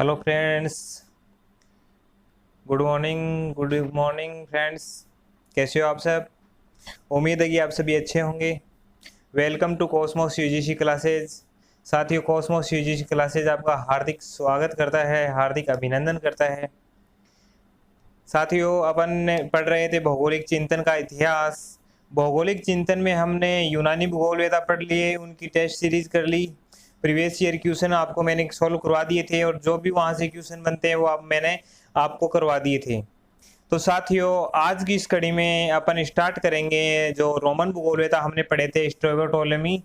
Hello friends. Good morning friends. कैसे हो आप सब? उम्मीद है कि आप सभी अच्छे होंगे। Welcome to Cosmos UGC classes. साथियों, कॉस्मोस यूजीसी क्लासेज आपका हार्दिक स्वागत करता है, हार्दिक अभिनंदन करता है। साथियों, अपन ने पढ़ रहे थे भौगोलिक चिंतन का इतिहास। भौगोलिक चिंतन में हमने यूनानी भूगोल वेदा पढ़ लिए, उनकी टेस्ट सीरीज कर ली। प्रीवियस ईयर क्वेश्चन आपको मैंने सॉल्व करवा दिए थे और जो भी वहाँ से क्वेश्चन बनते हैं वो मैंने आपको करवा दिए थे। तो साथियों, आज की इस कड़ी में अपन स्टार्ट करेंगे। जो रोमन भूगोल वेदा हमने पढ़े थे, स्ट्रैबो टोलेमी,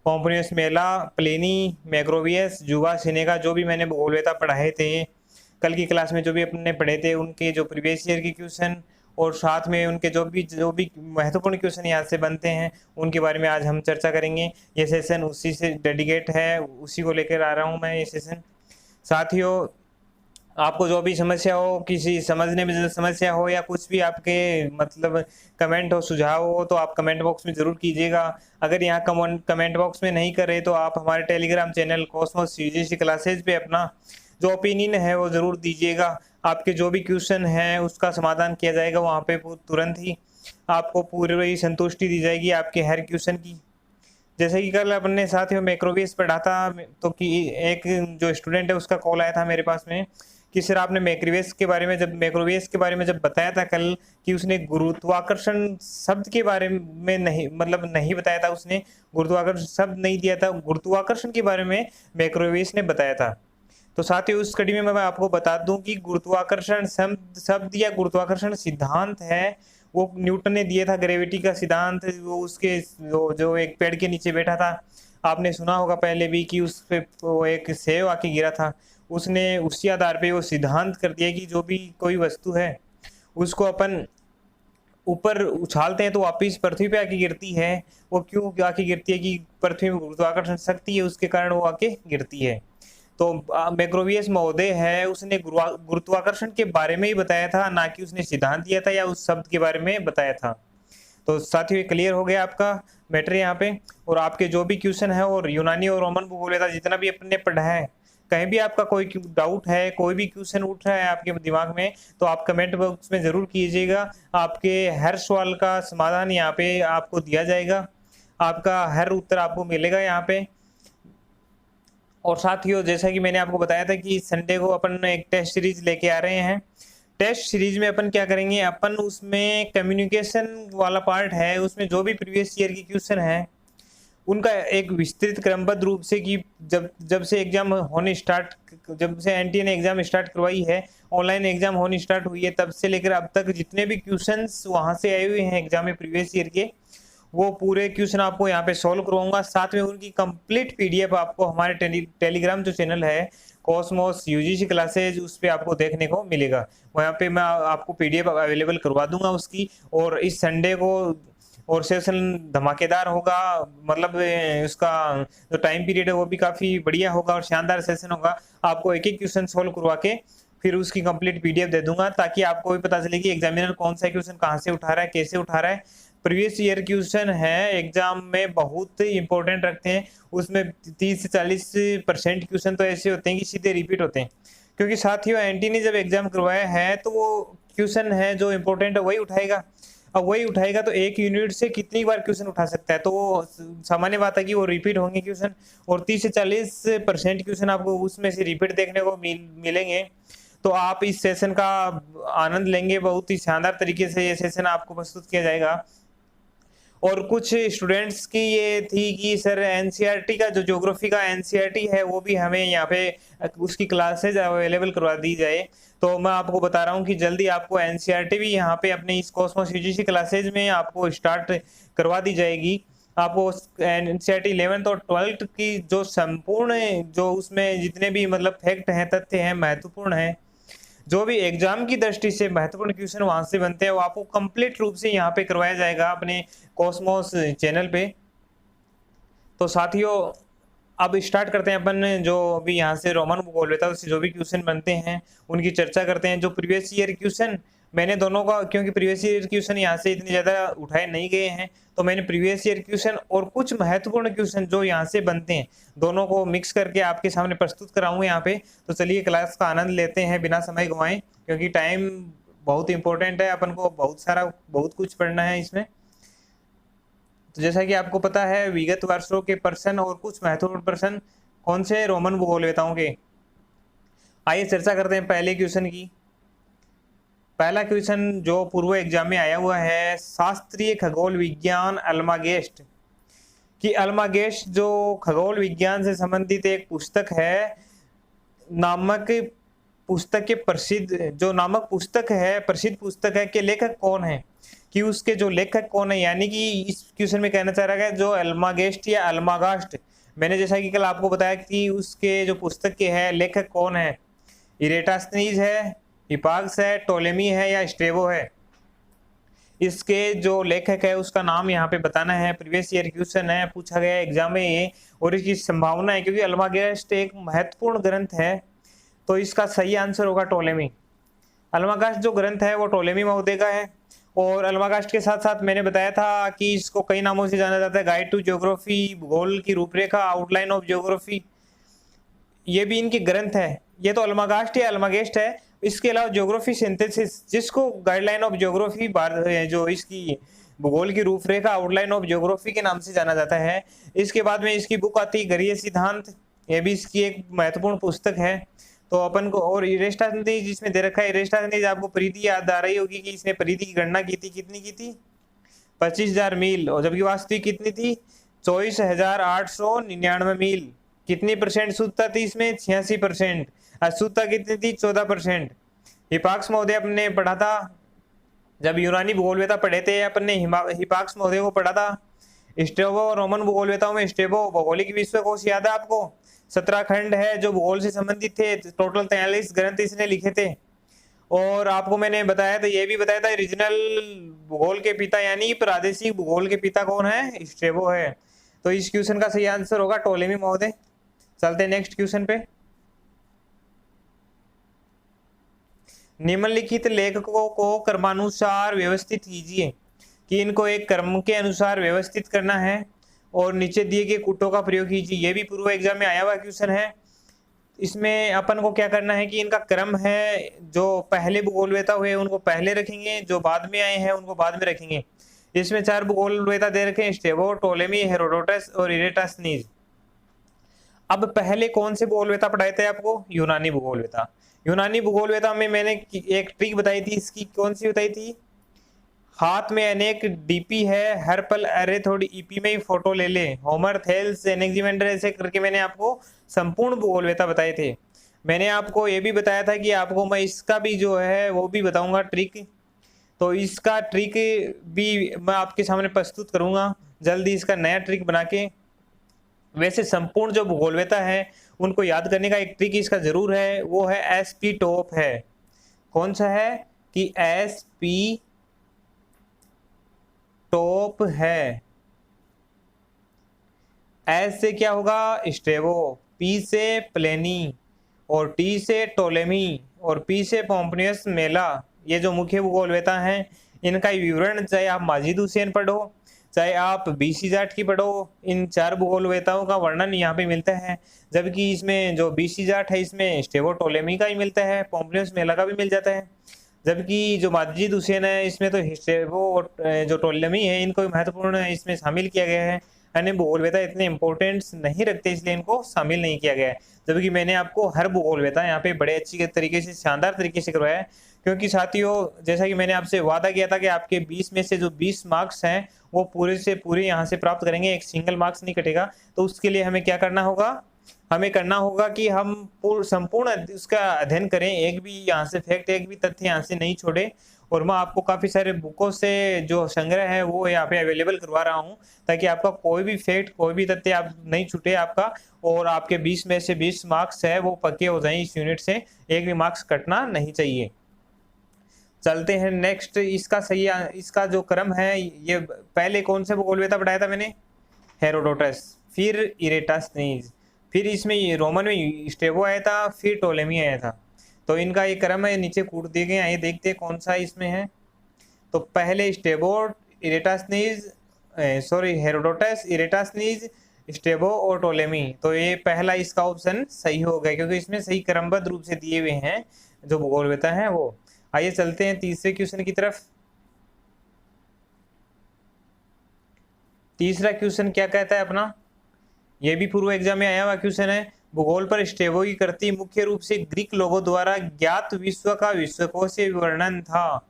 पोम्पियस मेला, प्लिनी, मैक्रोबियस, जुवा सिनेगा, जो भी मैंने भूगोल वेदा पढ़ाए थे कल की क्लास में, जो भी अपने पढ़े थे उनके जो प्रीवियस ईयर के क्वेश्चन और साथ में उनके जो भी महत्वपूर्ण क्वेश्चन यहाँ से बनते हैं उनके बारे में आज हम चर्चा करेंगे। ये सेशन उसी से डेडिकेट है, उसी को लेकर आ रहा हूँ मैं ये सेशन। साथियों, आपको जो भी समस्या हो, किसी समझने में जो समस्या हो या कुछ भी आपके मतलब कमेंट हो, सुझाव हो, तो आप कमेंट बॉक्स में ज़रूर कीजिएगा। अगर यहाँ कमेंट बॉक्स में नहीं करे तो आप हमारे Telegram channel Cosmos UGC classes पे अपना जो ओपिनियन है वो ज़रूर दीजिएगा। आपके जो भी क्वेश्चन है उसका समाधान किया जाएगा वहाँ पे तुरंत ही। आपको पूरी संतुष्टि दी जाएगी आपके हर क्वेश्चन की। जैसे कि कल अपने साथ में मैक्रोवेव्स पढ़ा था, तो कि एक जो स्टूडेंट है उसका कॉल आया था मेरे पास में कि सर आपने मैक्रोवेव्स के बारे में जब बताया था कल, कि उसने गुरुत्वाकर्षण शब्द के बारे में नहीं बताया था, उसने गुरुत्वाकर्षण शब्द नहीं दिया था, गुरुत्वाकर्षण के बारे में मैक्रोवेव्स ने बताया था। तो साथ ही उस कड़ी में मैं आपको बता दूं कि गुरुत्वाकर्षण शब्द शब्द या गुरुत्वाकर्षण सिद्धांत है वो न्यूटन ने दिया था। ग्रेविटी का सिद्धांत वो उसके जो एक पेड़ के नीचे बैठा था, आपने सुना होगा पहले भी कि उस पे वो एक सेब आके गिरा था। उसने उसी आधार पे वो सिद्धांत कर दिया कि जो भी कोई वस्तु है उसको अपन ऊपर उछालते हैं तो वापिस पृथ्वी पे आके गिरती है। वो क्यों आके गिरती है? कि पृथ्वी में गुरुत्वाकर्षण शक्ति है, उसके कारण वो आके गिरती है। तो मैक्रोबियस महोदय है, उसने गुरुत्वाकर्षण के बारे में ही बताया था, ना कि उसने सिद्धांत दिया था या उस शब्द के बारे में बताया था। तो साथियों, क्लियर हो गया आपका मैटर यहाँ पे। और आपके जो भी क्वेश्चन है और यूनानी और रोमन भूगोल था जितना भी अपने पढ़ा है, कहीं भी आपका कोई डाउट है, कोई भी क्वेश्चन उठ रहा है आपके दिमाग में, तो आप कमेंट बॉक्स में जरूर कीजिएगा। आपके हर सवाल का समाधान यहाँ पे आपको दिया जाएगा, आपका हर उत्तर आपको मिलेगा यहाँ पे। और साथियों, जैसा कि मैंने आपको बताया था कि संडे को अपन एक टेस्ट सीरीज लेके आ रहे हैं। टेस्ट सीरीज में अपन क्या करेंगे, अपन उसमें कम्युनिकेशन वाला पार्ट है, उसमें जो भी प्रीवियस ईयर की क्वेश्चन है उनका एक विस्तृत क्रमबद्ध रूप से, कि जब से एग्जाम होने स्टार्ट, जब से एनटीए ने एग्जाम स्टार्ट करवाई है, ऑनलाइन एग्जाम होनी स्टार्ट हुई है, तब से लेकर अब तक जितने भी क्वेश्चंस वहां से आए हुए हैं एग्जाम में प्रीवियस ईयर के, वो पूरे क्वेश्चन आपको यहाँ पे सॉल्व करवाऊंगा। साथ में उनकी कंप्लीट पीडीएफ आपको हमारे टेलीग्राम जो चैनल है कॉस्मोस यूजीसी क्लासेज, उस पे आपको देखने को मिलेगा। वहाँ पे मैं आपको पीडीएफ अवेलेबल करवा दूंगा उसकी। और इस संडे को और सेशन धमाकेदार होगा, मतलब उसका जो टाइम पीरियड है वो भी काफी बढ़िया होगा और शानदार सेशन होगा। आपको एक एक क्वेश्चन सॉल्व करवा के फिर उसकी कंप्लीट पीडीएफ दे दूंगा, ताकि आपको भी पता चले कि एग्जामिनर कौन सा क्वेश्चन कहाँ से उठा रहा है, कैसे उठा रहा है। प्रीवियस ईयर क्वेश्चन है एग्जाम में बहुत इंपॉर्टेंट रखते हैं, उसमें 30 से 40% क्वेश्चन तो ऐसे होते हैं कि सीधे रिपीट होते हैं। क्योंकि साथियों, एनटी ने जब एग्जाम करवाया है तो वो क्वेश्चन है जो इम्पोर्टेंट है वही उठाएगा। अब वही उठाएगा तो एक यूनिट से कितनी बार क्वेश्चन उठा सकता है? तो वो सामान्य बात है कि वो रिपीट होंगे क्वेश्चन, और 30 से 40% क्वेश्चन आपको उसमें से रिपीट देखने को मिलेंगे। तो आप इस सेशन का आनंद लेंगे, बहुत ही शानदार तरीके से ये सेशन आपको प्रस्तुत किया जाएगा। और कुछ स्टूडेंट्स की ये थी कि सर एनसीईआरटी का जो ज्योग्राफी का एनसीईआरटी है वो भी हमें यहाँ पे उसकी क्लासेज अवेलेबल करवा दी जाए। तो मैं आपको बता रहा हूँ कि जल्दी आपको एनसीईआरटी भी यहाँ पे अपने इस कॉस्मोस यूजीसी क्लासेज में आपको स्टार्ट करवा दी जाएगी। आपको एनसीईआरटी 11th और 12th की जो संपूर्ण, जो उसमें जितने भी मतलब फैक्ट हैं, तथ्य हैं, महत्वपूर्ण हैं, जो भी एग्जाम की दृष्टि से महत्वपूर्ण क्वेश्चन वहां से बनते हैं, वो आपको कंप्लीट रूप से यहाँ पे करवाया जाएगा अपने कॉस्मोस चैनल पे। तो साथियों, अब स्टार्ट करते हैं अपन, जो भी यहाँ से रोमन भूगोल लेता है उससे जो भी क्वेश्चन बनते हैं उनकी चर्चा करते हैं। जो प्रीवियस ईयर क्वेश्चन मैंने दोनों का, क्योंकि प्रीवियस ईयर क्वेश्चन यहाँ से इतने ज़्यादा उठाए नहीं गए हैं, तो मैंने प्रीवियस ईयर क्वेश्चन और कुछ महत्वपूर्ण क्वेश्चन जो यहाँ से बनते हैं दोनों को मिक्स करके आपके सामने प्रस्तुत कराऊंगा यहाँ पे। तो चलिए क्लास का आनंद लेते हैं बिना समय गंवाएं, क्योंकि टाइम बहुत इंपॉर्टेंट है, अपन को बहुत कुछ पढ़ना है इसमें। तो जैसा कि आपको पता है, विगत वर्षों के प्रश्न और कुछ महत्वपूर्ण प्रश्न कौन से रोमन भूगोलवेताओं के। आइए चर्चा करते हैं पहले क्वेश्चन की। पहला क्वेश्चन जो पूर्व एग्जाम में आया हुआ है, शास्त्रीय खगोल विज्ञान अल्मागेस्ट कि अल्मागेस्ट जो खगोल विज्ञान से संबंधित एक पुस्तक है नामक पुस्तक के प्रसिद्ध पुस्तक है के लेखक कौन है, कि उसके जो लेखक कौन है। यानी कि इस क्वेश्चन में कहना चाह रहा है जो अल्मागेस्ट या अल्मागास्ट, मैंने जैसा कि कल आपको बताया कि उसके जो पुस्तक के है लेखक कौन है, इरेटास्थनीज है, हिपाक्स है, टोलेमी है या स्ट्रेबो है। इसके जो लेखक है उसका नाम यहाँ पे बताना है। प्रीवियस ईयर क्वेश्चन है, पूछा गया एग्जाम में ये, और इसकी संभावना है क्योंकि अल्मागास्ट एक महत्वपूर्ण ग्रंथ है, तो इसका सही आंसर होगा टोलेमी। अल्मागास्ट जो ग्रंथ है वो टोलेमी महोदय का है। और अल्मागास्ट के साथ साथ मैंने बताया था कि इसको कई नामों से जाना जाता है, गाइड टू ज्योग्राफी, भूगोल की रूपरेखा, आउटलाइन ऑफ ज्योग्राफी, ये भी इनके ग्रंथ है। ये तो अल्मागास्ट या अल्मागेस्ट है। इसके अलावा ज्योग्राफी सिंथेसिस, जिसको गाइडलाइन ऑफ ज्योग्राफी, जो इसकी भूगोल की रूपरेखा, आउटलाइन ऑफ ज्योग्राफी के नाम से जाना जाता है। इसके बाद में इसकी बुक आती है गरीय सिद्धांत, ये भी इसकी एक महत्वपूर्ण पुस्तक है। तो अपन को, और इरेस्टास्थनीज जिसमें दे रखा है, इरेस्टास्थनीज आपको परिधि याद आ रही होगी कि इसने परिधि की गणना की थी, कितनी की थी, 25,000 मील, और जबकि वास्तविक कितनी थी, 24,899 मील। कितनी परसेंट शुद्धता थी इसमें, 86%। अशुद्धता कितनी थी, 14%। हिपाक्स महोदय अपने पढ़ा था, जब यूनानी भूगोलवेता पढ़े थे अपन ने हिपाक्स महोदय को पढ़ा था। स्ट्रेबो रोमन भूगोलवेताओं में स्ट्रेबो भौगोलिक विश्वकोश याद है आपको, 17 खंड है जो भूगोल से संबंधित थे, टोटल 43 ग्रंथ इसने लिखे थे। और आपको मैंने बताया था, ये भी बताया था, रीजनल भूगोल के पिता यानी प्रादेशिक भूगोल के पिता कौन है, स्ट्रेबो है। तो इस क्वेश्चन का सही आंसर होगा टोलेमी महोदय। चलते हैं नेक्स्ट क्वेश्चन पे। निम्नलिखित लेखकों को क्रमानुसार व्यवस्थित कीजिए, कि इनको एक क्रम के अनुसार व्यवस्थित करना है, और नीचे दिए गए कूटों का प्रयोग कीजिए। ये भी पूर्व एग्जाम में आया हुआ क्वेश्चन है। इसमें अपन को क्या करना है कि इनका क्रम है, जो पहले भूगोलवेता हुए उनको पहले रखेंगे, जो बाद में आए हैं उनको बाद में रखेंगे। इसमें 4 भूगोलवेता दे रखे हैं, स्ट्रेबो, टोलेमी, हेरोडोटस और इरेटास्थनीज। अब पहले कौन से भूगोलवेता पढ़ाए थे आपको, यूनानी भूगोलवेता। यूनानी भूगोलवेता में मैंने एक ट्रिक बताई थी, इसकी कौन सी बताई थी, हाथ में अनेक डीपी है, हर पल अरे थोड़ी ईपी में ही फोटो ले ले, होमर, थेल्स, एनेक्सिमेंडर, ऐसे करके मैंने आपको संपूर्ण भूगोलवेता बताए थे। मैंने आपको ये भी बताया था कि आपको मैं इसका भी जो है वो भी बताऊंगा ट्रिक। तो इसका ट्रिक भी मैं आपके सामने प्रस्तुत करूंगा जल्दी, इसका नया ट्रिक बना के। वैसे संपूर्ण जो भूगोलवेता है उनको याद करने का एक ट्रिक इसका जरूर है, वो है एसपी टॉप है। कौन सा है, कि एसपी टॉप है। एस से क्या होगा, स्ट्रेबो, पी से प्लेनी, और टी से टोलेमी, और पी से पोम्पनियस मेला। ये जो मुख्य भूगोलवेता हैं इनका विवरण चाहे आप माजिद हुसैन पढ़ो, चाहे आप बीसी जाट की पढ़ो, इन 4 भूगोलवेताओं का वर्णन यहाँ पे मिलता है। जबकि इसमें जो बीसी जाट है इसमें स्ट्रेबो टोलेमी का ही मिलता है, पोम्पनियस मेला का भी मिल जाता है। जबकि जो माजिद हुसैन है इसमें तो स्ट्रेबो और जो टोलेमी है इनको भी महत्वपूर्ण इसमें शामिल किया गया है। अन्य भूगोलवेता इतने इंपॉर्टेंस नहीं रखते इसलिए इनको शामिल नहीं किया गया है। जबकि मैंने आपको हर भूगोलवेता यहाँ पे बड़े अच्छी तरीके से, शानदार तरीके से करवाया है। क्योंकि साथियों, जैसा कि मैंने आपसे वादा किया था कि आपके 20 में से जो 20 मार्क्स हैं वो पूरे से पूरे यहाँ से प्राप्त करेंगे, एक सिंगल मार्क्स नहीं कटेगा। तो उसके लिए हमें क्या करना होगा, हमें करना होगा कि हम संपूर्ण उसका अध्ययन करें, एक भी यहाँ से फैक्ट, एक भी तथ्य यहाँ से नहीं छोड़े। और मैं आपको काफ़ी सारे बुकों से जो संग्रह है वो यहाँ पे अवेलेबल करवा रहा हूँ, ताकि आपका कोई भी फैक्ट, कोई भी तथ्य आप नहीं छूटे आपका, और आपके 20 में से 20 मार्क्स है वो पक्के हो जाएं इस यूनिट से, एक भी मार्क्स कटना नहीं चाहिए। चलते हैं नेक्स्ट। इसका जो क्रम है, ये पहले कौन से भूगोलवेता पढ़ाया था मैंने, हेरोडोटस, फिर इरेटास्थनीज, फिर इसमें रोमन में स्ट्रेबो आया था, फिर टोलेमी आया था। तो इनका ये क्रम है, नीचे कूट दिए गए। आइए देखते हैं कौन सा इसमें है। तो पहले स्टेबो, इरेटास्नीज, सॉरी हेरोडोटस, इरेटास्नीज, स्टेबो और टोलेमी। तो ये पहला इसका ऑप्शन सही हो गया, क्योंकि इसमें सही क्रमबद्ध रूप से दिए हुए हैं जो भूगोलवेता है वो। आइए चलते हैं तीसरे क्वेश्चन की तरफ। तीसरा क्वेश्चन क्या कहता है अपना, ये भी पूर्व एग्जाम में आया हुआ क्वेश्चन है। भूगोल पर स्टेबो की कृति मुख्य रूप से ग्रीक लोगों द्वारा ज्ञात विश्व का विश्वकोशीय विवरण था।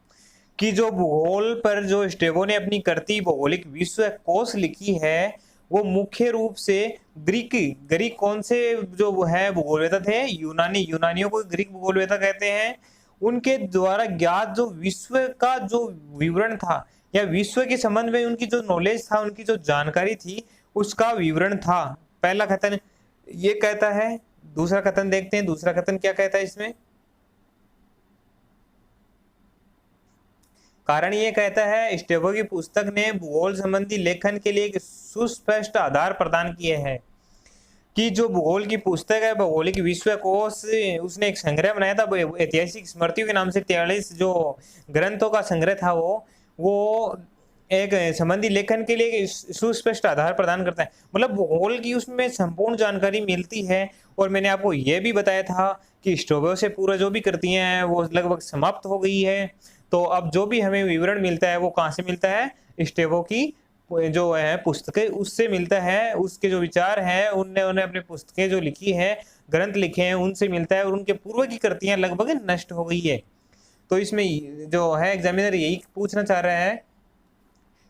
कि जो भूगोल पर जो स्टेबो ने अपनी कृति भौगोलिक विश्व कोश लिखी है, वो मुख्य रूप से ग्रीक कौन से जो है भूगोलवेता थे, यूनानियों को ग्रीक भूगोलवेता कहते हैं। उनके द्वारा ज्ञात जो विश्व का जो विवरण था, या विश्व के संबंध में उनकी जो नॉलेज था, उनकी जो जानकारी थी, उसका विवरण था। पहला कथन ये कहता है। दूसरा कथन देखते हैं, दूसरा कथन क्या कहता है इसमें। कारण ये कहता है स्टेबो की पुस्तक ने भूगोल संबंधी लेखन के लिए एक सुस्पष्ट आधार प्रदान किए हैं। कि जो भूगोल की पुस्तक है, भौगोलिक विश्वकोश, उसने एक संग्रह बनाया था ऐतिहासिक स्मृतियों के नाम से। 43 जो ग्रंथों का संग्रह था वो एक संबंधी लेखन के लिए सुस्पष्ट आधार प्रदान करता है। मतलब भूगोल की उसमें संपूर्ण जानकारी मिलती है। और मैंने आपको यह भी बताया था कि स्टेबो से पूरा जो भी कृतियां हैं वो लगभग समाप्त हो गई है। तो अब जो भी हमें विवरण मिलता है वो कहाँ से मिलता है, स्टेबो की जो है पुस्तकें उससे मिलता है। उसके जो विचार हैं उन्होंने अपनी पुस्तकें जो लिखी है, ग्रंथ लिखे हैं, उनसे मिलता है। और उनके पूर्व की कृतियां लगभग नष्ट हो गई है। तो इसमें जो है एग्जामिनर यही पूछना चाह रहा है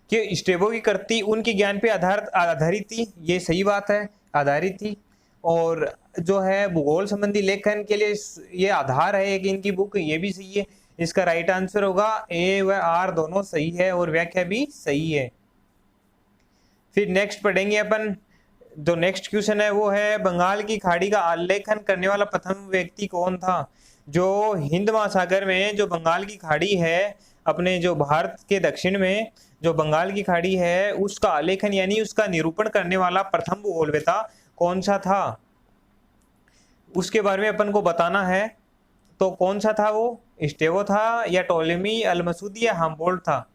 कि स्टेबो की कृति उनके ज्ञान पे आधारित थी। ये सही बात है, आधारित थी। और जो है भूगोल संबंधी लेखन के लिए ये आधार है एक इनकी बुक, ये भी सही है। इसका राइट आंसर होगा ए व आर दोनों सही है और व्याख्या भी सही है। फिर नेक्स्ट पढ़ेंगे अपन। जो नेक्स्ट क्वेश्चन है वो है बंगाल की खाड़ी का आलेखन करने वाला प्रथम व्यक्ति कौन था। जो हिंद महासागर में जो बंगाल की खाड़ी है, अपने जो भारत के दक्षिण में जो बंगाल की खाड़ी है, उसका आलेखन यानी उसका निरूपण करने वाला प्रथम भूगोलवेता कौन सा था, उसके बारे में अपन को बताना है। तो कौन सा था वो, स्टेबो था या टोलेमी, अलमसूदी या हम्बोल्ट था।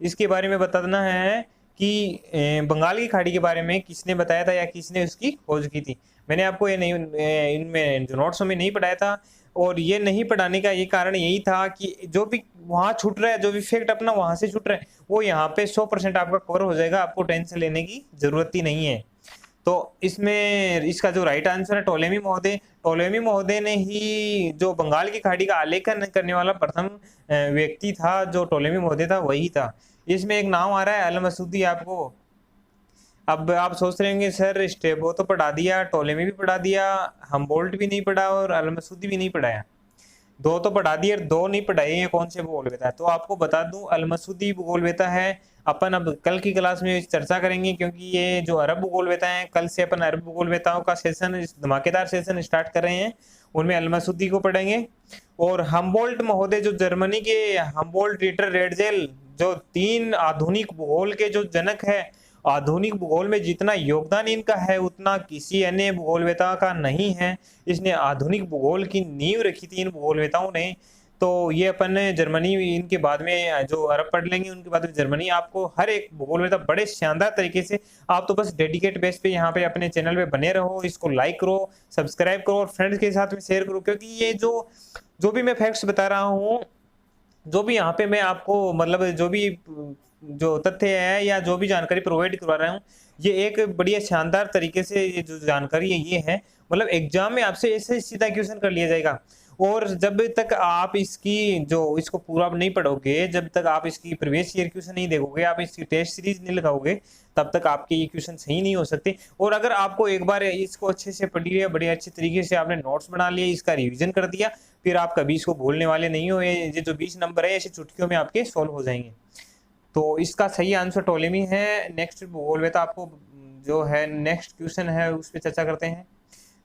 इसके बारे में बताना है कि बंगाल की खाड़ी के बारे में किसने बताया था या किसने उसकी खोज की थी। मैंने आपको ये नहीं इनमें जो नोट्स में नहीं पढ़ाया था। और ये नहीं पढ़ाने का ये कारण यही था कि जो भी वहाँ छूट रहा है, जो भी फैक्ट अपना वहाँ से छूट रहा है, वो यहाँ पे 100% आपका कवर हो जाएगा। आपको टेंशन लेने की जरूरत ही नहीं है। तो इसमें इसका जो राइट आंसर है टोलेमी महोदय। टोलेमी महोदय ने ही जो बंगाल की खाड़ी का आलेखन करने वाला प्रथम व्यक्ति था, जो टोलेमी महोदय था वही था। इसमें एक नाम आ रहा है अल मसूदी आपको। अब आप सोच रहे होंगे सर स्टेबो तो पढ़ा दिया, टोलेमी भी पढ़ा दिया, हम्बोल्ट भी नहीं पढ़ा और अल मसूदी भी नहीं पढ़ाया। दो तो पढ़ा दिए, दो नहीं पढ़ाए। ये कौन से भूगोलवेता है? तो आपको बता दूं अल मसूदी भूगोलवेता है। अपन अब कल की क्लास में चर्चा करेंगे, क्योंकि ये जो अरब भूगोलवेता है, कल से अपन अरब भूगोलवेताओं का सेशन, धमाकेदार सेशन स्टार्ट कर रहे हैं। उनमें अल मसूदी को पढ़ेंगे। और हम्बोल्ट महोदय जो जर्मनी के हम्बोल्ट रिटर रेडजेल, जो 3 आधुनिक भूगोल के जो जनक है, आधुनिक भूगोल में जितना योगदान इनका है उतना किसी अन्य भूगोलवेता का नहीं है। इसने आधुनिक भूगोल की नींव रखी थी इन भूगोलवेताओं ने। तो ये अपन जर्मनी इनके बाद में जो अरब पढ़ लेंगे, उनके बाद में जर्मनी। आपको हर एक भूगोलवेता बड़े शानदार तरीके से, आप तो बस डेडिकेट बेस पे यहाँ पे अपने चैनल पे बने रहो, इसको लाइक करो, सब्सक्राइब करो और फ्रेंड्स के साथ में शेयर करो। क्योंकि ये जो भी मैं फैक्ट्स बता रहा हूँ, जो भी यहाँ पे मैं आपको मतलब जो भी जो तथ्य है या जो भी जानकारी प्रोवाइड करवा रहा हूँ, ये एक बढ़िया शानदार तरीके से ये जो जानकारी है ये है। मतलब एग्जाम में आपसे ऐसे सीधा क्वेश्चन कर लिया जाएगा। और जब तक आप इसको पूरा नहीं पढ़ोगे, जब तक आप इसकी प्रीवियस ईयर क्वेश्चन नहीं देखोगे, आप इसकी टेस्ट सीरीज नहीं लगाओगे, तब तक आपके ये क्वेश्चन सही नहीं हो सकते। और अगर आपको एक बार इसको अच्छे से पढ़ लिया, बड़े अच्छे तरीके से आपने नोट्स बना लिए, इसका रिवीजन कर दिया, फिर आप कभी इसको भूलने वाले नहीं हो। ये जो 20 नंबर है ऐसे चुटकियों में आपके सॉल्व हो जाएंगे। तो इसका सही आंसर टोलेमी है। नेक्स्ट भूगोलवेता आपको जो है नेक्स्ट क्वेश्चन है उस पर चर्चा करते हैं।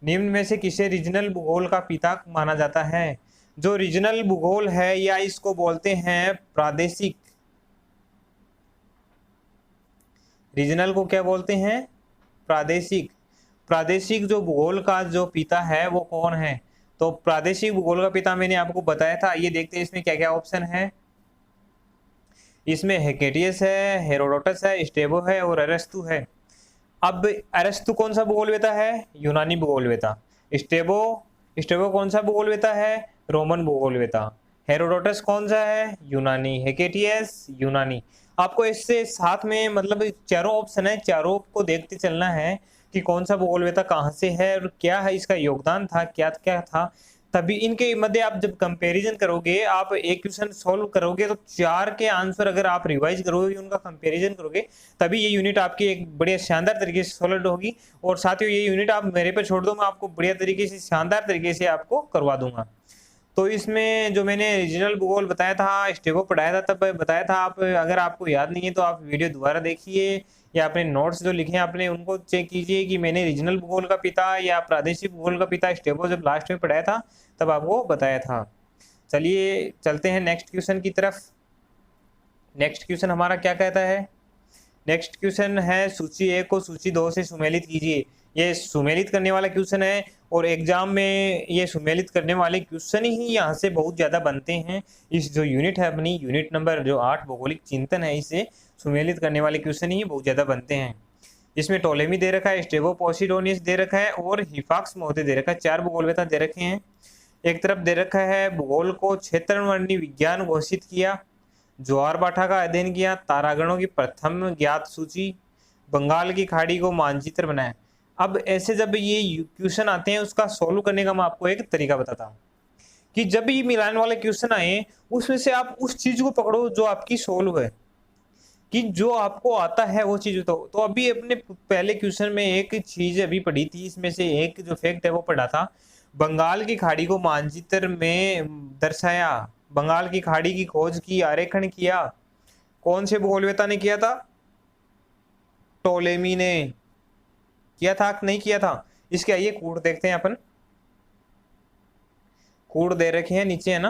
निम्न में से किसे रीजनल भूगोल का पिता माना जाता है? जो रीजनल भूगोल है या इसको बोलते हैं प्रादेशिक, रीजनल को क्या बोलते हैं? प्रादेशिक। प्रादेशिक जो भूगोल का जो पिता है वो कौन है? तो प्रादेशिक भूगोल का पिता मैंने आपको बताया था। ये देखते हैं इसमें क्या क्या ऑप्शन है। इसमें हेकेटियस है, हेरोडोटस है, स्टेबो है और अरस्तु है। अब अरस्तु कौन सा भूगोलवेता है? यूनानी भूगोलवेता। स्टेबो स्टेबो कौन सा भूगोलवेता है? रोमन भूगोलवेता। हेरोडोटस कौन सा है? यूनानी। हेकेटियस यूनानी। आपको इससे साथ में मतलब चारों ऑप्शन है, चारों को देखते चलना है कि कौन सा भूगोलवेता कहाँ से है और क्या है इसका योगदान था, क्या क्या था। तभी इनके मध्य आप जब कंपैरिजन करोगे, आप एक क्वेश्चन सॉल्व करोगे तो चार के आंसर अगर आप रिवाइज करोगे, उनका कंपैरिजन करोगे, तभी ये यूनिट आपकी एक बढ़िया शानदार तरीके से सॉल्व होगी। और साथियों ये यूनिट आप मेरे पे छोड़ दो, मैं आपको बढ़िया तरीके से शानदार तरीके से आपको करवा दूंगा। तो इसमें जो मैंने रीजनल भूगोल बताया था, स्टेबो पढ़ाया था, तब बताया था। आप अगर आपको याद नहीं है तो आप वीडियो दोबारा देखिए या अपने नोट्स जो लिखे हैं आपने उनको चेक कीजिए कि मैंने रीजनल भूगोल का पिता या प्रादेशिक भूगोल का पिता स्टेबो जब लास्ट में पढ़ाया था तब आपको बताया था। चलिए चलते हैं नेक्स्ट क्वेश्चन की तरफ। नेक्स्ट क्वेश्चन हमारा क्या कहता है? नेक्स्ट क्वेश्चन है सूची 1 को सूची 2 से सुमेलित कीजिए। ये सुमेलित करने वाला क्वेश्चन है और एग्जाम में ये सुमेलित करने वाले क्वेश्चन ही यहाँ से बहुत ज़्यादा बनते हैं। इस जो यूनिट है अपनी यूनिट नंबर जो 8 भौगोलिक चिंतन है, इसे सुमेलित करने वाले क्वेश्चन ही बहुत ज़्यादा बनते हैं। इसमें टोलेमी दे रखा है, स्टेबो पोसिडोनियस दे रखा है और हिफाक्स महोदय दे रखा है। 4 भूगोलवेता दे रखे हैं। एक तरफ दे रखा है भूगोल को क्षेत्रवर्णी विज्ञान घोषित किया, ज्वार भाटा का अध्ययन किया, तारागणों की प्रथम ज्ञात सूची, बंगाल की खाड़ी को मानचित्र बनाया। अब ऐसे जब ये क्वेश्चन आते हैं उसका सोल्व करने का मैं आपको एक तरीका बताता हूँ कि जब भी मिलान वाले क्वेश्चन आए उसमें से आप उस चीज को पकड़ो जो आपकी सोल्व है, कि जो आपको आता है वो चीज। तो अभी अपने पहले क्वेश्चन में एक चीज अभी पढ़ी थी, इसमें से एक जो फैक्ट है वो पढ़ा था, बंगाल की खाड़ी को मानचित्र में दर्शाया। बंगाल की खाड़ी की खोज की, आरेखन किया, कौन से भूगोलवेता ने किया था? टोलेमी ने किया था कि नहीं किया था? इसके आइए कूट देखते हैं अपन। कूट दे रखे हैं नीचे है ना,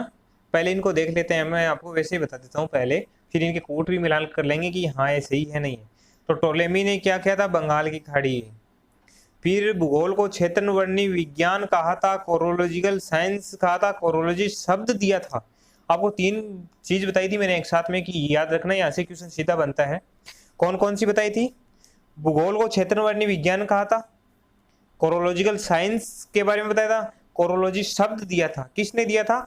पहले इनको देख लेते हैं। मैं आपको वैसे ही बता देता हूँ पहले, फिर इनके कूट भी मिलान कर लेंगे कि हाँ ये सही है नहीं है। तो टोलेमी ने क्या किया था? बंगाल की खाड़ी। फिर भूगोल को क्षेत्रवर्णी विज्ञान कहा था, कोरोलॉजिकल साइंस कहा था, कोरोलॉजी शब्द दिया था। आपको 3 चीज बताई थी मैंने एक साथ में कि याद रखना, यहाँ से क्वेश्चन सीधा बनता है। कौन कौन सी बताई थी? भूगोल को क्षेत्रवर्णी विज्ञान कहा था, कोरोलॉजिकल साइंस के बारे में बताया था, कोरोलॉजी शब्द दिया था। किसने दिया था?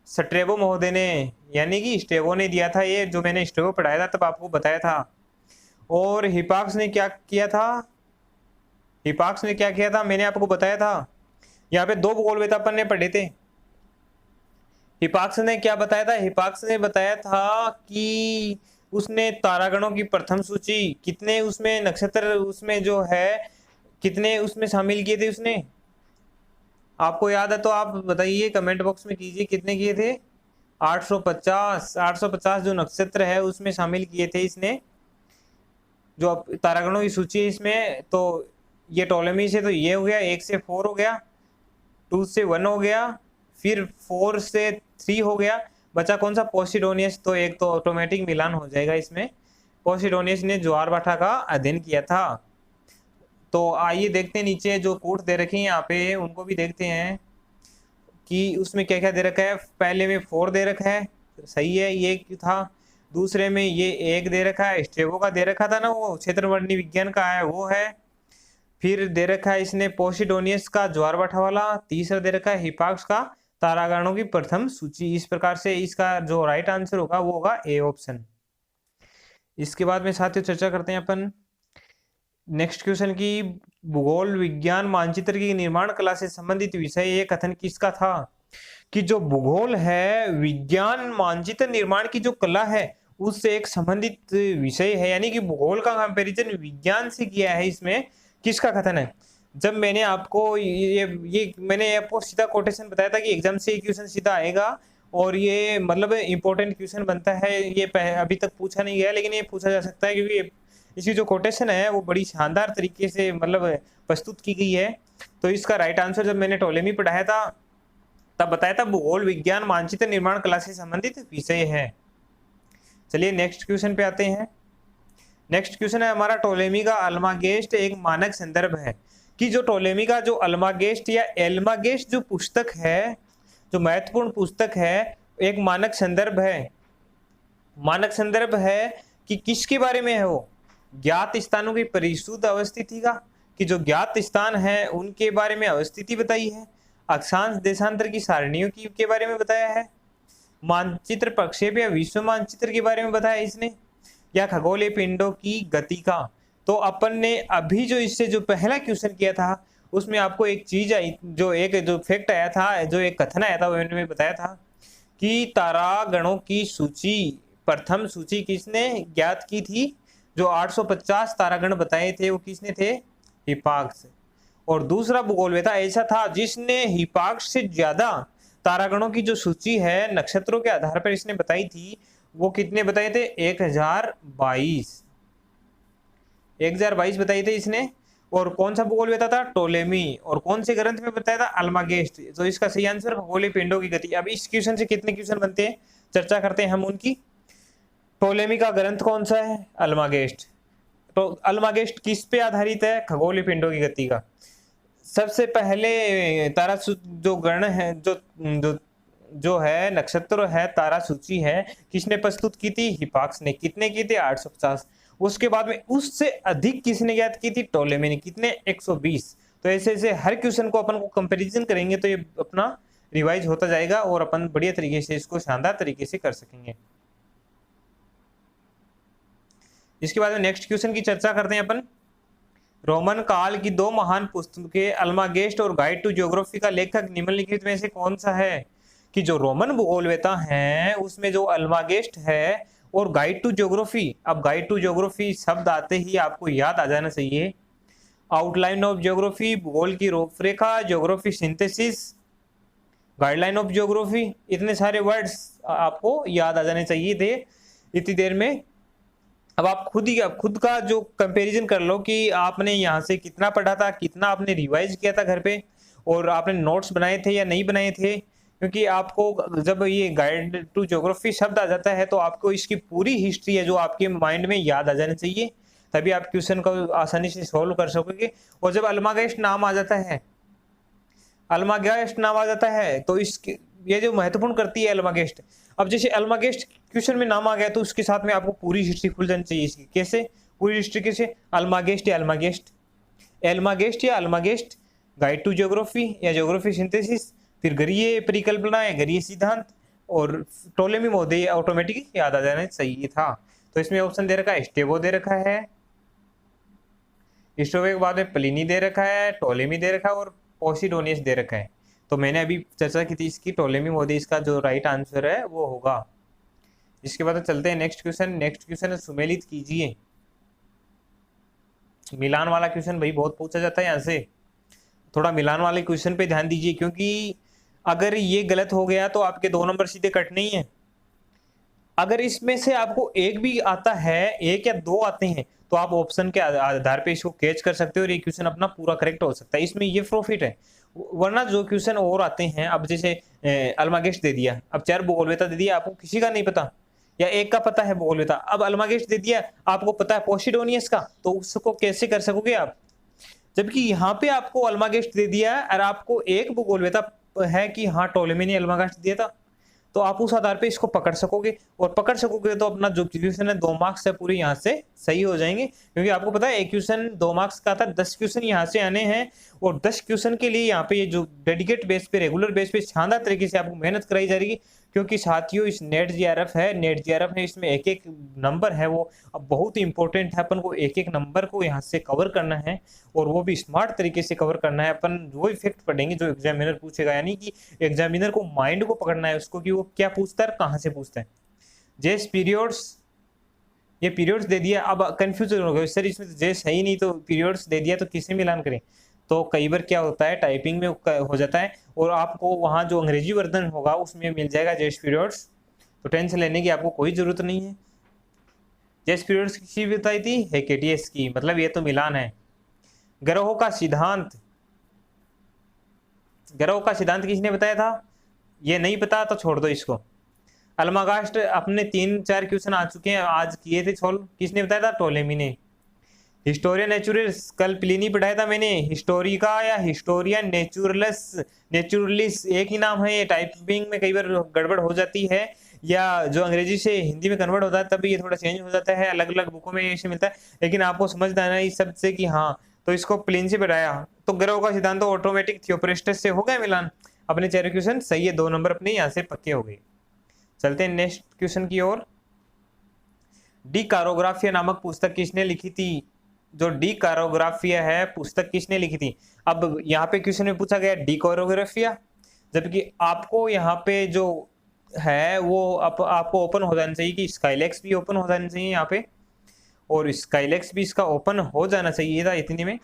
स्ट्रेबो महोदय ने, यानी कि स्टेबो ने दिया था। ये जो मैंने स्टेबो पढ़ाया था तब आपको बताया था। और हिपाक्स ने क्या किया था? हिपाक्स ने क्या किया था मैंने आपको बताया था। यहाँ पे 2 भूगोलवेता अपन ने पढ़े थे। हिपाक्स ने क्या बताया था? हिपाक्स ने बताया था कि उसने तारागणों की प्रथम सूची, कितने उसमें नक्षत्र उसमें जो है कितने उसमें शामिल किए थे उसने? आपको याद है तो आप बताइए, कमेंट बॉक्स में कीजिए कितने किए थे? 850 जो नक्षत्र है उसमें शामिल किए थे इसने, जो तारागणों की सूची है इसमें। तो ये टोलेमी से तो ये हो गया, 1 से 4 हो गया, 2 से 1 हो गया, फिर 4 से 3 हो गया, बचा कौन सा? पोसिडोनियस। तो एक तो ऑटोमेटिक मिलान हो जाएगा इसमें। पोसिडोनियस ने ज्वार भाटा का अध्ययन किया था। तो आइए देखते हैं नीचे जो कोट दे रखे हैं यहाँ पे, उनको भी देखते हैं कि उसमें क्या क्या दे रखा है। पहले में 4 दे रखा है, सही है, ये था। दूसरे में ये 1 दे रखा है, स्टेबो का दे रखा था ना, वो क्षेत्रवर्णी विज्ञान का है वो है। फिर दे रखा है इसने पोसिडोनियस का ज्वार भाटा वाला। तीसरा दे रखा है हिपाक्स का तारागणों की प्रथम सूची। इस प्रकार से इसका जो राइट आंसर होगा वो होगा ए ऑप्शन। इसके बाद में साथियों चर्चा करते हैं अपन नेक्स्ट क्वेश्चन की। भूगोल विज्ञान मानचित्र की निर्माण कला से संबंधित विषय, ये कथन किसका था? कि जो भूगोल है विज्ञान मानचित्र निर्माण की जो कला है उससे एक संबंधित विषय है, यानी कि भूगोल का कंपैरिजन विज्ञान से किया है। इसमें किसका कथन है? जब मैंने आपको ये मैंने आपको सीधा कोटेशन बताया था कि एग्जाम से क्वेश्चन सीधा आएगा और ये मतलब इंपॉर्टेंट क्वेश्चन बनता है। ये अभी तक पूछा नहीं गया लेकिन ये पूछा जा सकता है, क्योंकि इसकी जो कोटेशन है वो बड़ी शानदार तरीके से मतलब प्रस्तुत की गई है। तो इसका राइट आंसर जब मैंने टोलेमी पढ़ाया था तब बताया था भूगोल विज्ञान मानचित्र निर्माण कला से संबंधित विषय है। चलिए नेक्स्ट क्वेश्चन पे आते हैं। नेक्स्ट क्वेश्चन है हमारा, टोलेमी का अल्मागेस्ट एक मानक संदर्भ है। कि जो टोलेमी का जो अल्मागेस्ट या एल्मागेस्ट जो पुस्तक है, जो महत्वपूर्ण पुस्तक है, एक मानक संदर्भ है। मानक संदर्भ है कि किसके बारे में है वो? ज्ञात स्थानों की परिशुद्ध अवस्थिति का, कि जो ज्ञात स्थान है उनके बारे में अवस्थिति बताई है। अक्षांश देशांतर की सारणियों की के बारे में बताया है। मानचित्र प्रक्षेप या विश्व मानचित्र के बारे में बताया इसने, या खगोलीय पिंडों की गति का। तो अपन ने अभी जो इससे जो पहला क्वेश्चन किया था उसमें आपको एक चीज आई, जो फैक्ट आया था, जो एक कथन आया था, वो मैंने बताया था कि तारागणों की सूची, प्रथम सूची किसने ज्ञात की थी? जो 850 तारागण बताए थे वो किसने थे? हिपाक्स। और दूसरा भूगोलवेता ऐसा था जिसने हिपाक्स से ज्यादा तारागणों की जो सूची है नक्षत्रों के आधार पर इसने बताई थी, वो कितने बताए थे? 1022 बताए थे इसने। और कौन सा भूगोलवेता था? टोलेमी। और कौन से ग्रंथ में बताया था? अल्मागेस्ट। तो इसका सही आंसर खगोलीय पिंडों की गति। अब इस क्वेश्चन से कितने क्वेश्चन बनते हैं, चर्चा करते हैं हम उनकी। टोलेमी का ग्रंथ कौन सा है? अल्मागेस्ट। तो अल्मागेस्ट किस पे आधारित है? खगोलीय पिंडों की गति का। सबसे पहले तारा जो गण है, जो है नक्षत्र है, तारा सूची है, किसने प्रस्तुत की थी? हिपाक्स ने। कितने की थी? 850। उसके बाद में उससे अधिक किसने ज्ञात की थी? टोलेमी ने। कितने? 120। तो ऐसे ऐसे हर क्वेश्चन को अपन को कंपैरिजन करेंगे तो ये अपना रिवाइज होता जाएगा और अपन बढ़िया तरीके से इसको शानदार तरीके से कर सकेंगे। इसके बाद में नेक्स्ट क्वेश्चन की चर्चा करते हैं अपन। रोमन काल की दो महान पुस्तकें अल्मागेस्ट और गाइड टू ज्योग्राफी का लेखक निम्नलिखित में से कौन सा है? कि जो रोमन भूगोलवेता है उसमें जो अल्मागेस्ट है और गाइड टू ज्योग्राफी। अब गाइड टू ज्योग्राफी शब्द आते ही आपको याद आ जाना चाहिए आउटलाइन ऑफ ज्योग्राफी, भूगोल की रूपरेखा, geography synthesis, guideline of geography. इतने सारे वर्ड्स आपको याद आ जाने चाहिए थे इतनी देर में। अब आप खुद का जो कंपैरिजन कर लो कि आपने यहाँ से कितना पढ़ा था, कितना आपने रिवाइज किया था घर पे, और आपने नोट्स बनाए थे या नहीं बनाए थे। क्योंकि आपको जब ये गाइड टू ज्योग्राफी शब्द आ जाता है तो आपको इसकी पूरी हिस्ट्री है जो आपके माइंड में याद आ जानी चाहिए, तभी आप क्वेश्चन को आसानी से सोल्व कर सकोगे। और जब अल्मागेस्ट नाम आ जाता है, अल्मागेस्ट नाम आ जाता है तो इसके ये जो महत्वपूर्ण करती है अल्मागेस्ट। अब जैसे अल्मागेस्ट क्वेश्चन में नाम आ गया तो उसके साथ में आपको पूरी हिस्ट्री खुल जानी चाहिए इसकी। कैसे पूरी हिस्ट्री? कैसे? अल्मागेस्ट या अल्मागेस्ट, एल्मागेस्ट या अल्मागेस्ट, गाइड टू ज्योग्राफी या ज्योग्राफी सिंथेसिस, फिर गरीय परिकल्पना या गरीय सिद्धांत, और टोलेमी महोदय ऑटोमेटिक याद आ जाना चाहिए था। तो इसमें ऑप्शन दे रखा है स्टेबो दे रखा है, स्टेबो के बाद में प्लिनी दे रखा है, टोलेमी दे रखा है और पोसिडोनियस दे रखा है। तो मैंने अभी चर्चा की थी इसकी, टोलेमी महोदय इसका जो राइट आंसर है वो होगा। इसके बाद चलते हैं नेक्स्ट क्वेश्चन। नेक्स्ट क्वेश्चन है सुमेलित कीजिए। मिलान वाला क्वेश्चन भाई बहुत पूछा जाता है यहाँ से, थोड़ा मिलान वाले क्वेश्चन पे ध्यान दीजिए, क्योंकि अगर ये गलत हो गया तो आपके 2 नंबर सीधे कटने ही है। अगर इसमें से आपको एक भी आता है, एक या 2 आते हैं, तो आप ऑप्शन के आधार पे इसको कैच कर सकते हो और ये क्वेश्चन अपना पूरा करेक्ट हो सकता है। इसमें ये प्रॉफिट है। वरना जो क्वेश्चन और आते हैं, अब जैसे अल्मागेस्ट दे दिया, अब 4 भूगोलवेता दे दिया, आपको किसी का नहीं पता, या एक का पता है भूगोलवेता, अब अल्मागेस्ट दे दिया, आपको पता है पोसिडोनियस का, तो उसको कैसे कर सकोगे आप? जबकि यहाँ पे आपको अल्मागेस्ट दे दिया और आपको एक भूगोलवेता है कि हाँ टोलेमी ने अल्मागेस्ट दिया था, तो आप उस आधार पे इसको पकड़ सकोगे, और पकड़ सकोगे तो अपना जो क्वेश्चन है 2 मार्क्स है पूरे यहाँ से सही हो जाएंगे। क्योंकि आपको पता है एक क्वेश्चन 2 मार्क्स का था, 10 क्वेश्चन यहाँ से आने हैं, और 10 क्वेश्चन के लिए यहाँ पे ये जो डेडिकेट बेस पे, रेगुलर बेस पे शानदार तरीके से आपको मेहनत कराई जाएगी। क्योंकि साथियों इस नेट जीआरएफ है, इसमें एक एक नंबर है वो अब बहुत इंपॉर्टेंट है। अपन को एक एक नंबर को यहाँ से कवर करना है, और वो भी स्मार्ट तरीके से कवर करना है। अपन वो इफेक्ट पढ़ेंगे जो एग्जामिनर पूछेगा, यानी कि एग्जामिनर को माइंड को पकड़ना है उसको, कि वो क्या पूछता है, कहाँ से पूछता है। जेस पीरियड्स, ये पीरियड्स दे दिया, अब कंफ्यूज हो गए सर इसमें जेस है ही नहीं, तो पीरियड्स दे दिया तो किसे मिलान करें? तो कई बार क्या होता है टाइपिंग में हो जाता है, और आपको वहाँ जो अंग्रेजी वर्जन होगा उसमें मिल जाएगा जेस पीरियड्स, तो टेंशन लेने की आपको कोई जरूरत नहीं है। जेस पीरियड्स किसकी बताई थी? हेकेटियस की, मतलब ये तो मिलान है। ग्रहों का सिद्धांत, ग्रहों का सिद्धांत किसने बताया था? ये नहीं पता तो छोड़ दो इसको। अल्मागेस्ट अपने 3-4 क्वेश्चन आ चुके हैं, आज किए थे सोल्व, किसने बताया था? टोलेमी ने। हिस्टोरिया नेचुरलिस कल प्लिनी पढ़ाया था मैंने, हिस्टोरिका या हिस्टोरिया नेचुरलिस एक ही नाम है। ये टाइपिंग में कई बार गड़बड़ हो जाती है, या जो अंग्रेजी से हिंदी में कन्वर्ट होता है तब ये थोड़ा चेंज हो जाता है, अलग अलग बुकों में इसे मिलता है। लेकिन आपको समझना है इस सब से कि हाँ, तो इसको प्लिनी से पढ़ाया। तो ग्रह का सिद्धांत तो ऑटोमेटिक थियोप्रेस्टस से हो गया मिलान। अपने 4 क्वेश्चन सही है, 2 नंबर अपने यहाँ से पक्के हो गए। चलते हैं नेक्स्ट क्वेश्चन की ओर। डी कारोग्राफिया नामक पुस्तक किसने लिखी थी? जो डी कारोग्राफिया है पुस्तक किसने लिखी थी? अब यहाँ पे क्वेश्चन में पूछा गया डी कारोग्राफिया, जबकि आपको यहाँ पे जो है वो आपको ओपन हो जाना चाहिए कि स्काईलेक्स भी ओपन हो जाना चाहिए यहाँ पे, और स्काईलेक्स भी इसका ओपन हो जाना चाहिए था इतनी में।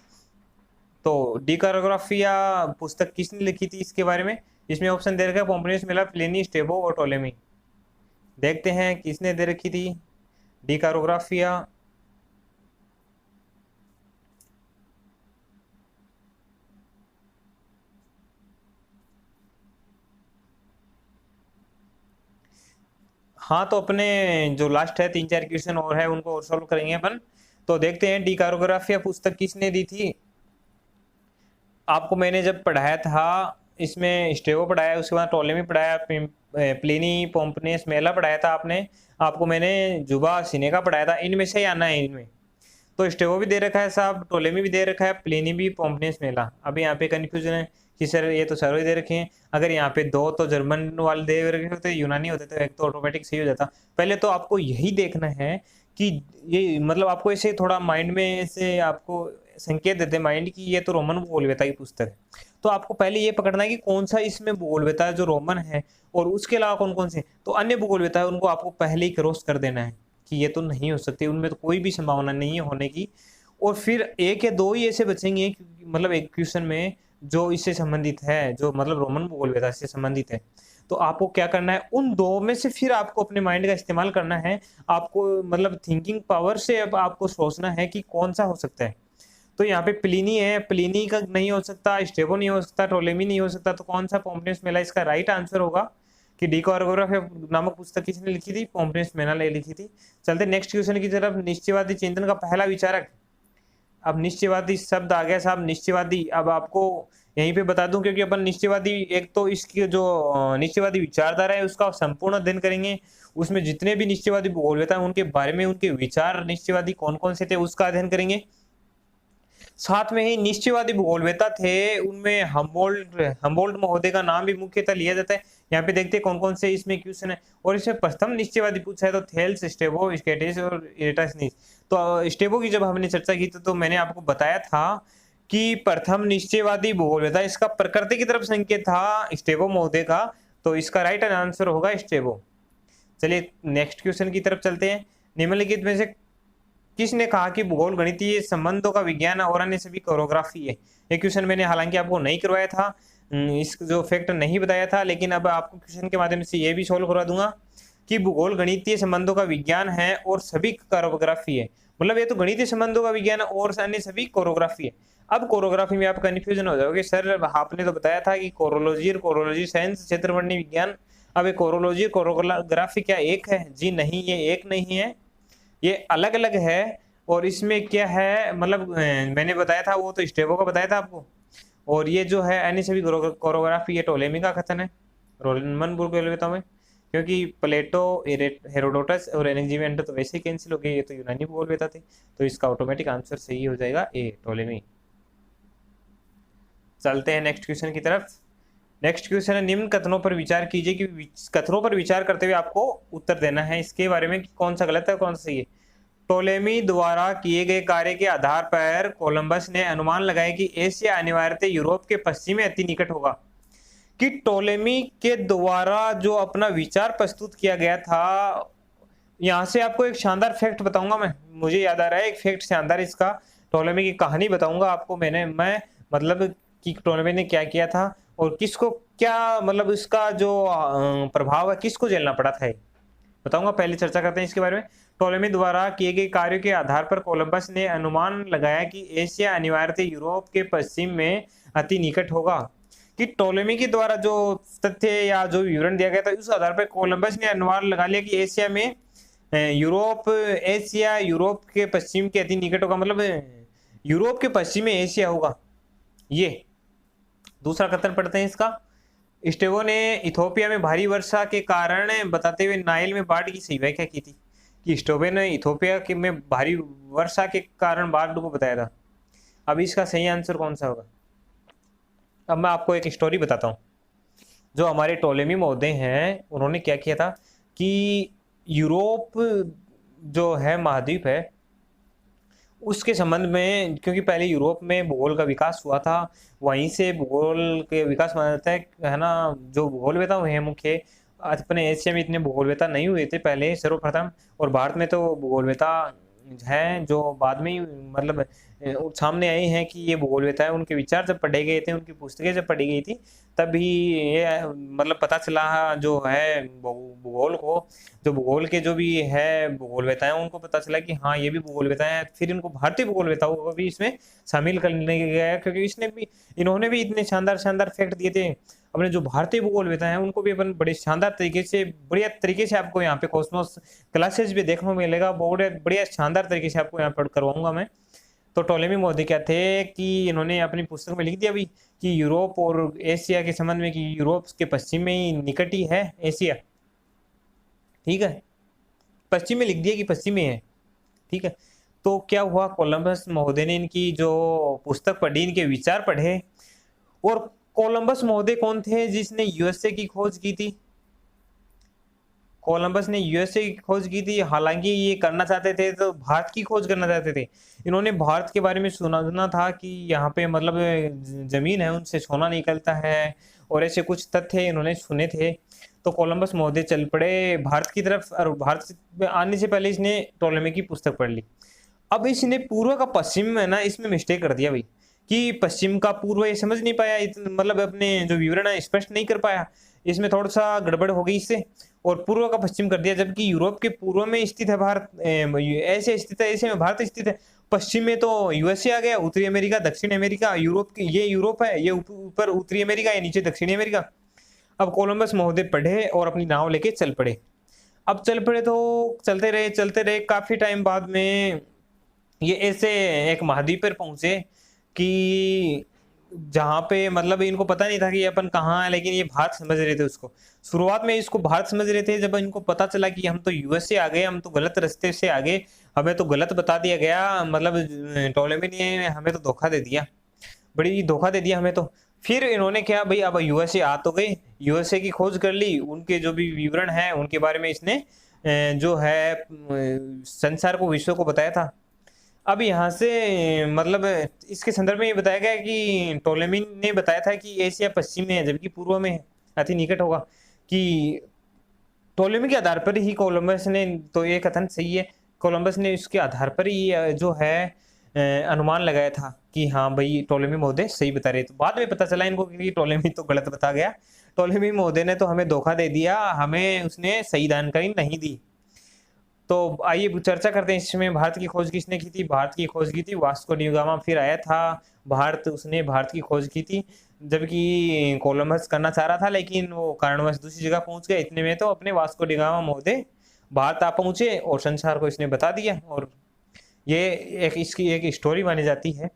तो डी कारोग्राफिया पुस्तक किसने लिखी थी इसके बारे में, इसमें ऑप्शन दे रखा है पोम्पियस मेला, प्लिनी, स्ट्रेबो और टोलेमी। देखते हैं किसने दे रखी थी डी कारोग्राफिया। हाँ, तो अपने जो लास्ट है 3-4 क्वेश्चन और है उनको और सॉल्व करेंगे अपन। तो देखते हैं डी कारोग्राफिया पुस्तक किसने दी थी। आपको मैंने जब पढ़ाया था इसमें स्टेवो पढ़ाया, उसके बाद टोलेमी पढ़ाया, प्लिनी, पोम्पनियस मेला पढ़ाया था आपने, आपको मैंने जुबा सिनेका पढ़ाया था। इनमें से ही आना है इनमें। तो स्टेवो भी दे रखा है साहब, टोलेमी भी दे रखा है, प्लिनी भी, पोम्पनियस मेला। अभी यहाँ पे कंफ्यूजन है कि सर ये तो सारे दे रखे हैं। अगर यहाँ पे 2 तो जर्मन वाले दे रखे होते, यूनानी होते तो एक तो ऑटोमेटिक सही हो जाता। पहले तो आपको यही देखना है कि ये मतलब आपको ऐसे थोड़ा माइंड में ऐसे आपको संकेत देते माइंड की ये तो रोमन भूगोलवेता की पुस्तक है। तो आपको पहले ये पकड़ना है कि कौन सा इसमें भूगोलवेता है जो रोमन है, और उसके अलावा कौन कौन से तो अन्य भूगोलवेता है उनको आपको पहले ही क्रॉस कर देना है कि ये तो नहीं हो सकती, उनमें तो कोई भी संभावना नहीं है होने की। और फिर 1 या 2 ही ऐसे बचेंगे मतलब एक क्वेश्चन में जो इससे संबंधित है, जो मतलब रोमन भूगोलवेता से संबंधित है। तो आपको क्या करना है, उन 2 में से फिर आपको अपने माइंड का इस्तेमाल करना है। आपको मतलब थिंकिंग पावर से अब आपको सोचना है कि कौन सा हो सकता है। तो यहाँ पे प्लिनी है, प्लिनी का नहीं हो सकता, स्टेबो नहीं हो सकता, टोलेमी नहीं हो सकता, तो कौन सा पोम्पनियस मेला इसका राइट आंसर होगा कि डी कारोग्राफिया नामक पुस्तक किसने लिखी थी, पोम्पनियस मेला ने लिखी थी। चलते नेक्स्ट क्वेश्चन की तरफ। निश्चयवादी चिंतन का पहला विचारक। अब निश्चयवादी शब्द आ गया साहब, निश्चयवादी। अब आपको यहीं पे बता दूं क्योंकि अपन निश्चयवादी एक तो इसकी जो निश्चयवादी विचारधारा है उसका संपूर्ण अध्ययन करेंगे, उसमें जितने भी निश्चयवादी भूगोलवेता है उनके बारे में, उनके विचार निश्चयवादी कौन कौन से थे उसका अध्ययन करेंगे। साथ में ही निश्चयवादी भूगोलवेता थे उनमें हम्बोल्ट महोदय का नाम भी मुख्यतः लिया जाता है। यहाँ पे देखते हैं कौन कौन से इसमें क्वेश्चन है। और इसमें प्रथम निश्चयवादी पूछा है तो थेल्स, स्टेबो, स्केटिस और इरेटास्निस। तो स्टेबो की जब हमने चर्चा की तो मैंने आपको बताया था कि प्रथम निश्चयवादी भूगोलवेता इसका प्रकृति की तरफ संकेत था स्टेबो महोदय का, तो इसका राइट आंसर होगा स्टेबो। चलिए नेक्स्ट क्वेश्चन की तरफ चलते हैं। निम्नलिखित में से किसने कहा कि भूगोल गणितीय संबंधों का विज्ञान और अन्य सभी कोरियोग्राफी है? ये क्वेश्चन मैंने हालांकि आपको नहीं करवाया था, इस जो फैक्ट नहीं बताया था, लेकिन अब आपको क्वेश्चन के माध्यम से ये भी सोल्व करवा दूंगा कि भूगोल गणितीय संबंधों का विज्ञान है और सभी कोरियोग्राफी है। मतलब ये तो गणितीय संबंधों का विज्ञान और अन्य सभी कोरियोग्राफी है। अब कोरियोग्राफी में आप कंफ्यूजन हो जाओगे, सर आपने तो बताया था कि कोरोलॉजी और कोरोलॉजी साइंस क्षेत्रवर्णी विज्ञान। अब ये कोरोलॉजी और कोरियोग्राफी क्या एक है? जी नहीं, ये एक नहीं है, ये अलग अलग है। और इसमें क्या है मतलब मैंने बताया था वो तो स्टेबो का बताया था आपको, और ये जो है अन्य सभी कोरियोग्राफी ये टोलेमी का कथन है रोमन भूगोलवेता में, क्योंकि प्लेटो, हेरोडोटस और एनेक्सिमेंडर तो वैसे ही कैंसिल हो गए, ये तो यूनानी भूगोलवेता थे। तो इसका ऑटोमेटिक आंसर सही हो जाएगा ए, टोलेमी। चलते हैं नेक्स्ट क्वेश्चन की तरफ। नेक्स्ट क्वेश्चन है निम्न कथनों पर विचार कीजिए कि कथनों पर विचार करते हुए आपको उत्तर देना है इसके बारे में कि कौन सा गलत है कौन सा सही है। टोलेमी द्वारा किए गए कार्य के आधार पर कोलंबस ने अनुमान लगाया कि एशिया अनिवार्यतः यूरोप के पश्चिम में अति निकट होगा। कि टोलेमी के द्वारा जो अपना विचार प्रस्तुत किया गया था, यहाँ से आपको एक शानदार फैक्ट बताऊंगा मैं, मुझे याद आ रहा है एक फैक्ट शानदार इसका, टोलेमी की कहानी बताऊंगा आपको। मैं मतलब कि टोलेमी ने क्या किया था और किसको क्या मतलब इसका जो प्रभाव है किसको झेलना पड़ा था बताऊंगा। पहले चर्चा करते हैं इसके बारे में। टोलेमी द्वारा किए गए कार्यों के आधार पर कोलंबस ने अनुमान लगाया कि एशिया अनिवार्यतः यूरोप के पश्चिम में अति निकट होगा। कि टोलेमी के द्वारा जो तथ्य या जो विवरण दिया गया था उस आधार पर कोलंबस ने अनुमान लगा लिया कि एशिया में यूरोप एशिया यूरोप के पश्चिम के अति निकट होगा, मतलब यूरोप के पश्चिम में एशिया होगा। ये दूसरा कथन पढ़ते हैं इसका। स्टेवो ने इथोपिया में भारी वर्षा के कारण बताते हुए नाइल में बाढ़ की सही व्याख्या की थी, कि स्टेवो ने इथोपिया के में भारी वर्षा के कारण बाढ़ को बताया था। अब इसका सही आंसर कौन सा होगा? अब मैं आपको एक स्टोरी बताता हूँ। जो हमारे टोलेमी महोदय हैं, उन्होंने क्या किया था कि यूरोप जो है महाद्वीप है उसके संबंध में, क्योंकि पहले यूरोप में भूगोल का विकास हुआ था, वहीं से भूगोल के विकास माना जाता है ना। जो भूगोलवेता हुए हैं मुख्य, अपने एशिया में इतने भूगोलवेता नहीं हुए थे पहले सर्वप्रथम, और भारत में तो भूगोलवेता हैं जो बाद में ही मतलब सामने आए हैं कि ये भूगोलवेता है। उनके विचार जब पढ़े गए थे, उनकी पुस्तकें जब पढ़ी गई थी, तभी ये मतलब पता चला जो है भूगोल को, जो भूगोल के जो भी है भूगोलवेता है उनको पता चला कि हाँ ये भी भूगोलवेता है। फिर इनको भारतीय भूगोलवेताओं को भी इसमें शामिल करने गया, क्योंकि इन्होंने भी इतने शानदार शानदार फैक्ट दिए थे। अपने जो भारतीय भूगोलवेता है उनको भी अपन बड़े शानदार तरीके से, बढ़िया तरीके से आपको यहाँ पे कॉस्मोस क्लासेस भी देखने को मिलेगा। बढ़िया बढ़िया शानदार तरीके से आपको यहाँ पर करवाऊंगा मैं। तो टोलेमी महोदय क्या थे कि इन्होंने अपनी पुस्तक में लिख दिया भी कि यूरोप और एशिया के संबंध में, कि यूरोप के पश्चिम में ही निकट ही है एशिया। ठीक है, पश्चिम में लिख दिया कि पश्चिम में है। ठीक है, तो क्या हुआ, कोलंबस महोदय ने इनकी जो पुस्तक पढ़ी, इनके विचार पढ़े। और कोलंबस महोदय कौन थे? जिसने यूएसए की खोज की थी। कोलंबस ने यूएसए की खोज की थी। हालांकि ये करना चाहते थे तो भारत की खोज करना चाहते थे। इन्होंने भारत के बारे में सुना था कि यहाँ पे मतलब जमीन है उनसे सोना निकलता है, और ऐसे कुछ तथ्य इन्होंने सुने थे। तो कोलंबस महोदय चल पड़े भारत की तरफ, और भारत में आने से पहले इसने टोलेमी की पुस्तक पढ़ ली। अब इसने पूर्व का पश्चिम है ना, इसमें मिस्टेक कर दिया भाई, कि पश्चिम का पूर्व ये समझ नहीं पाया, मतलब अपने जो विवरण है स्पष्ट नहीं कर पाया, इसमें थोड़ा सा गड़बड़ हो गई इससे, और पूर्व का पश्चिम कर दिया। जबकि यूरोप के पूर्व में स्थित है भारत, ऐसे स्थित है, ऐसे में भारत स्थित है। पश्चिम में तो यूएसए आ गया, उत्तरी अमेरिका, दक्षिण अमेरिका, यूरोप की ये यूरोप है, ये ऊपर उत्तरी अमेरिका, ये नीचे दक्षिणी अमेरिका। अब कोलंबस महोदय पढ़े और अपनी नाव लेके चल पड़े। अब चल पड़े तो चलते रहे काफी टाइम बाद में ये ऐसे एक महाद्वीप पर पहुंचे कि जहाँ पे मतलब इनको पता नहीं था कि अपन कहाँ है, लेकिन ये भारत समझ रहे थे उसको। शुरुआत में इसको भारत समझ रहे थे, जब इनको पता चला कि हम तो यूएस से आ गए, हम तो गलत रास्ते से आ गए, हमें तो गलत बता दिया गया, मतलब टोलेमी ने हमें तो धोखा दे दिया, बड़ी धोखा दे दिया हमें तो। फिर इन्होंने क्या भाई, अब यूएसए आ तो गए, यूएसए की खोज कर ली, उनके जो भी विवरण है उनके बारे में इसने जो है संसार को, विश्व को बताया था। अब यहाँ से मतलब इसके संदर्भ में ये बताया गया कि टोलेमी ने बताया था कि एशिया पश्चिम में है जबकि पूर्व में है, अति निकट होगा। कि टोलेमी के आधार पर ही कोलंबस ने, तो ये कथन सही है, कोलंबस ने इसके आधार पर ही जो है अनुमान लगाया था कि हाँ भाई टोलेमी महोदय सही बता रहे। तो बाद में पता चला इनको कि टोलेमी तो गलत बता गया, टोलेमी महोदय ने तो हमें धोखा दे दिया, हमें उसने सही जानकारी नहीं दी। तो आइए चर्चा करते हैं इसमें। भारत की खोज किसने की थी? भारत की खोज की थी वास्को डी गामा। फिर आया था भारत, उसने भारत की खोज की थी, जबकि कोलंबस करना चाह रहा था लेकिन वो कारणवश दूसरी जगह पहुंच गया। इतने में तो अपने वास्को डी गामा महोदय भारत आ पहुंचे और संसार को इसने बता दिया, और ये एक इसकी एक स्टोरी मानी जाती है।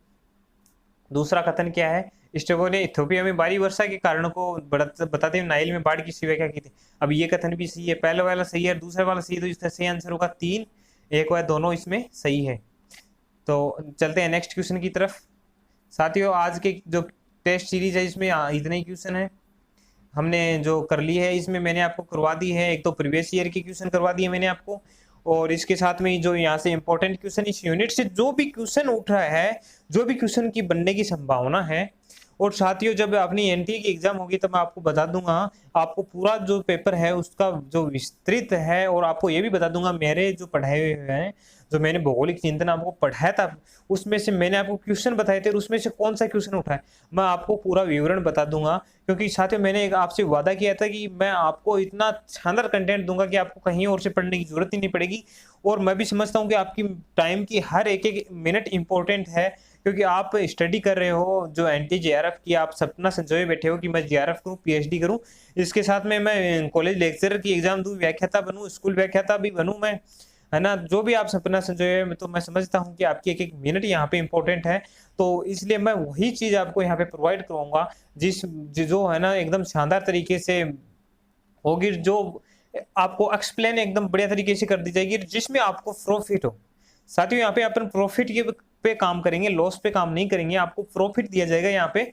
दूसरा कथन क्या है? स्टेफो ने इथियोपिया में भारी वर्षा के कारणों को बताते हुए नाइल में बाढ़ की सी व्याख्या की थी। अब ये कथन भी सही है, पहले वाला सही है, दूसरा वाला सही है, तो इसका सही आंसर होगा 3, 1 व दोनों इसमें सही है। तो चलते हैं नेक्स्ट क्वेश्चन की तरफ। साथियों, आज के जो टेस्ट सीरीज है इसमें इतने ही क्वेश्चन है हमने जो कर ली है, इसमें मैंने आपको करवा दी है, एक तो प्रीवियस ईयर के क्वेश्चन करवा दिए मैंने आपको, और इसके साथ में जो यहाँ से इंपॉर्टेंट क्वेश्चन इस यूनिट से जो भी क्वेश्चन उठ रहा है, जो भी क्वेश्चन की बनने की संभावना है। और साथियों, जब अपनी एनटीए की एग्जाम होगी तब मैं आपको बता दूंगा, आपको पूरा जो पेपर है उसका जो विस्तृत है, और आपको ये भी बता दूंगा मेरे जो पढ़ाए हुए हैं, जो मैंने भौगोलिक चिंतन आपको पढ़ाया था उसमें से मैंने आपको क्वेश्चन बताए थे, उसमें से कौन सा क्वेश्चन उठा है मैं आपको पूरा विवरण बता दूंगा। क्योंकि साथियों, मैंने आपसे वादा किया था कि मैं आपको इतना शानदार कंटेंट दूंगा कि आपको कहीं और से पढ़ने की जरूरत ही नहीं पड़ेगी। और मैं भी समझता हूँ कि आपकी टाइम की हर एक एक मिनट इंपॉर्टेंट है, क्योंकि आप स्टडी कर रहे हो जो एंटी जेआरएफ की, आप सपना संजोए बैठे हो कि मैं जेआरएफ करूँ, पीएचडी करूँ, इसके साथ में मैं कॉलेज लेक्चरर की एग्जाम दूँ, व्याख्याता बनूँ, स्कूल व्याख्याता भी बनूँ मैं, है ना। जो भी आप सपना संजोए, तो मैं समझता हूँ कि आपकी एक एक मिनट यहाँ पे इंपॉर्टेंट है। तो इसलिए मैं वही चीज़ आपको यहाँ पे प्रोवाइड करवाऊंगा जो है ना एकदम शानदार तरीके से होगी, जो आपको एक्सप्लेन एकदम बढ़िया तरीके से कर दी जाएगी, जिसमें आपको प्रॉफिट हो। साथियों यहाँ पे अपन प्रॉफिट के पे काम करेंगे, लॉस पे काम नहीं करेंगे। आपको प्रॉफिट दिया जाएगा यहाँ पे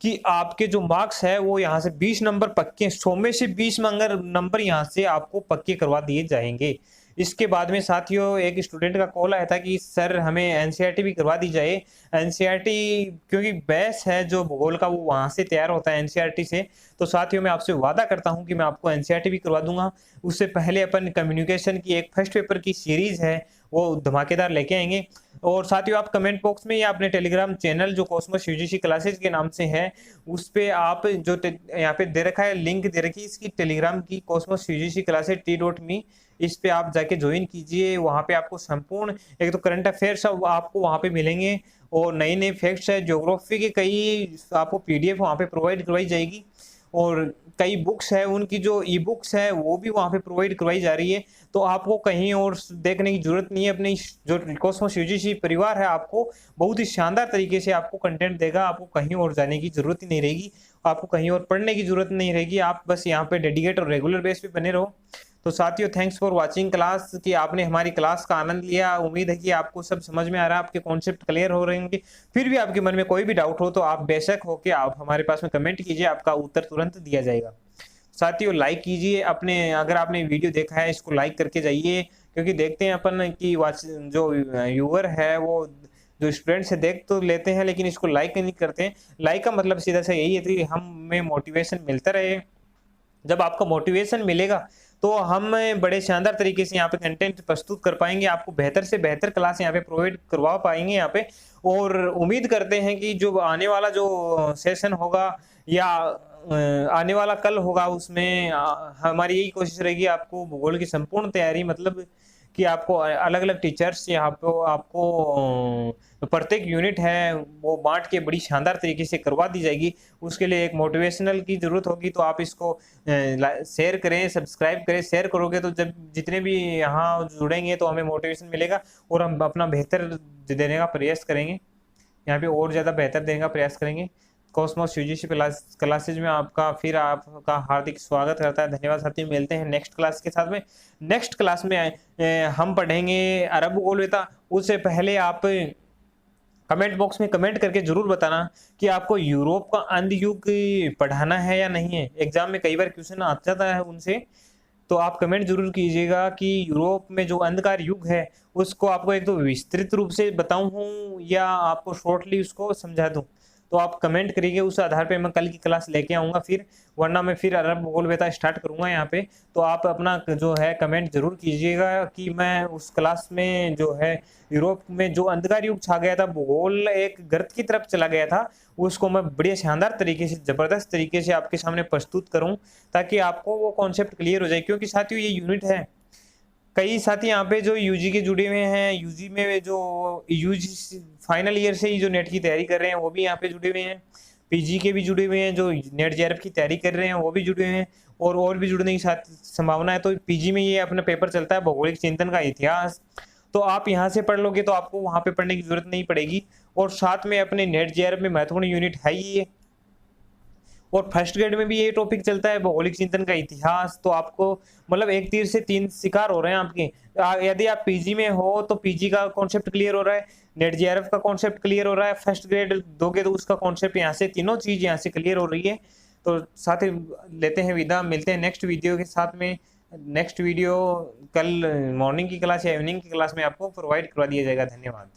कि आपके जो मार्क्स है वो यहाँ से 20 नंबर पक्के, 100 में से 20 नंबर यहाँ से आपको पक्के करवा दिए जाएंगे। इसके बाद में साथियों एक स्टूडेंट का कॉल आया था कि सर हमें एनसीईआरटी भी करवा दी जाए। एनसीईआरटी क्योंकि बेस है जो भूगोल का वो वहां से तैयार होता है एनसीईआरटी से। तो साथियों मैं आपसे वादा करता हूं कि मैं आपको एनसीईआरटी भी करवा दूंगा। उससे पहले अपन कम्युनिकेशन की एक फर्स्ट पेपर की सीरीज है वो धमाकेदार लेके आएंगे। और साथियों आप कमेंट बॉक्स में या अपने टेलीग्राम चैनल जो कॉस्मोस यूजीसी क्लासेज के नाम से है, उस पे आप जो यहाँ पे दे रखा है, लिंक दे रखी है इसकी टेलीग्राम की, कॉस्मोस यूजीसी क्लासेज t.me, इस पे आप जाके ज्वाइन कीजिए। वहाँ पे आपको संपूर्ण एक तो करंट अफेयर्स आपको वहाँ पे मिलेंगे, और नई नई फैक्ट्स है, ज्योग्राफी के कई आपको पीडीएफ वहाँ पे प्रोवाइड करवाई जाएगी, और कई बुक्स है उनकी जो ई बुक्स है वो भी वहाँ पे प्रोवाइड करवाई जा रही है। तो आपको कहीं और देखने की जरूरत नहीं है। अपनी जो कॉस्मोस यूजीसी परिवार है आपको बहुत ही शानदार तरीके से आपको कंटेंट देगा। आपको कहीं और जाने की जरूरत ही नहीं रहेगी, आपको कहीं और पढ़ने की जरूरत नहीं रहेगी। आप बस यहाँ पे डेडिकेट और रेगुलर बेस पे बने रहो। तो साथियों थैंक्स फॉर वाचिंग क्लास, कि आपने हमारी क्लास का आनंद लिया। उम्मीद है कि आपको सब समझ में आ रहा है, आपके कॉन्सेप्ट क्लियर हो रहे होंगे। फिर भी आपके मन में कोई भी डाउट हो तो आप बेशक होके आप हमारे पास में कमेंट कीजिए, आपका उत्तर तुरंत दिया जाएगा। साथियों लाइक कीजिए अपने, अगर आपने वीडियो देखा है इसको लाइक करके जाइए, क्योंकि देखते हैं अपन कि जो व्यूअर है वो जो स्टूडेंट्स है देख तो लेते हैं लेकिन इसको लाइक नहीं करते हैं। लाइक का मतलब सीधा सा यही है कि हमें मोटिवेशन मिलता रहे। जब आपको मोटिवेशन मिलेगा तो हम बड़े शानदार तरीके से यहाँ पे कंटेंट प्रस्तुत कर पाएंगे, आपको बेहतर से बेहतर क्लास यहाँ पे प्रोवाइड करवा पाएंगे यहाँ पे। और उम्मीद करते हैं कि जो आने वाला जो सेशन होगा या आने वाला कल होगा, उसमें हमारी यही कोशिश रहेगी आपको भूगोल की संपूर्ण तैयारी, मतलब कि आपको अलग अलग टीचर्स यहाँ पे आपको प्रत्येक यूनिट है वो बांट के बड़ी शानदार तरीके से करवा दी जाएगी। उसके लिए एक मोटिवेशनल की जरूरत होगी, तो आप इसको शेयर करें, सब्सक्राइब करें। शेयर करोगे तो जब जितने भी यहाँ जुड़ेंगे तो हमें मोटिवेशन मिलेगा और हम अपना बेहतर देने का प्रयास करेंगे, यहाँ पे और ज़्यादा बेहतर देने का प्रयास करेंगे। कॉस्मोस यूजीसी क्लासेज में आपका हार्दिक स्वागत करता है। धन्यवाद साथियों, मिलते हैं नेक्स्ट क्लास के साथ में। नेक्स्ट क्लास में हम पढ़ेंगे अरब भूगोलवेता। उससे पहले आप कमेंट बॉक्स में कमेंट करके जरूर बताना कि आपको यूरोप का अंध युग पढ़ाना है या नहीं है। एग्जाम में कई बार क्वेश्चन आ जाता है उनसे, तो आप कमेंट जरूर कीजिएगा कि यूरोप में जो अंधकार युग है उसको आपको एक तो विस्तृत रूप से बताऊं या आपको शॉर्टली उसको समझा दूं। तो आप कमेंट करिए, उस आधार पे मैं कल की क्लास लेके आऊंगा फिर, वरना मैं फिर अरब भूगोलवेता स्टार्ट करूंगा यहाँ पे। तो आप अपना जो है कमेंट जरूर कीजिएगा कि मैं उस क्लास में जो है यूरोप में जो अंधकार युग छा गया था, भूगोल एक गर्त की तरफ चला गया था, उसको मैं बढ़िया शानदार तरीके से, जबरदस्त तरीके से आपके सामने प्रस्तुत करूं, ताकि आपको वो कॉन्सेप्ट क्लियर हो जाए। क्योंकि साथियों ये यूनिट है, कई साथी यहाँ पे जो यूजी के जुड़े हुए हैं, यूजी में जो यूजी फाइनल ईयर से ही जो नेट की तैयारी कर रहे हैं वो भी यहाँ पे जुड़े हुए हैं, पीजी के भी जुड़े हुए हैं, जो नेट जेआरएफ की तैयारी कर रहे हैं वो भी जुड़े हुए हैं, और भी जुड़ने की साथ संभावना है। तो पीजी में ये अपना पेपर चलता है भौगोलिक चिंतन का इतिहास, तो आप यहाँ से पढ़ लोगे तो आपको वहाँ पे पढ़ने की जरूरत नहीं पड़ेगी। और साथ में अपने नेट जेआरएफ में महत्वपूर्ण यूनिट है ही ये, और फर्स्ट ग्रेड में भी ये टॉपिक चलता है भौगोलिक चिंतन का इतिहास। तो आपको मतलब एक तीर से तीन शिकार हो रहे हैं आपके। यदि आप पीजी में हो तो पीजी का कॉन्सेप्ट क्लियर हो रहा है, नेट जेआरएफ का कॉन्सेप्ट क्लियर हो रहा है, फर्स्ट ग्रेड दोगे तो उसका कॉन्सेप्ट यहाँ से, तीनों चीज यहाँ से क्लियर हो रही है। तो साथ ही लेते हैं विदा, मिलते हैं नेक्स्ट वीडियो के साथ में। नेक्स्ट वीडियो कल मॉर्निंग की क्लास या इवनिंग की क्लास में आपको प्रोवाइड करवा दिया जाएगा। धन्यवाद।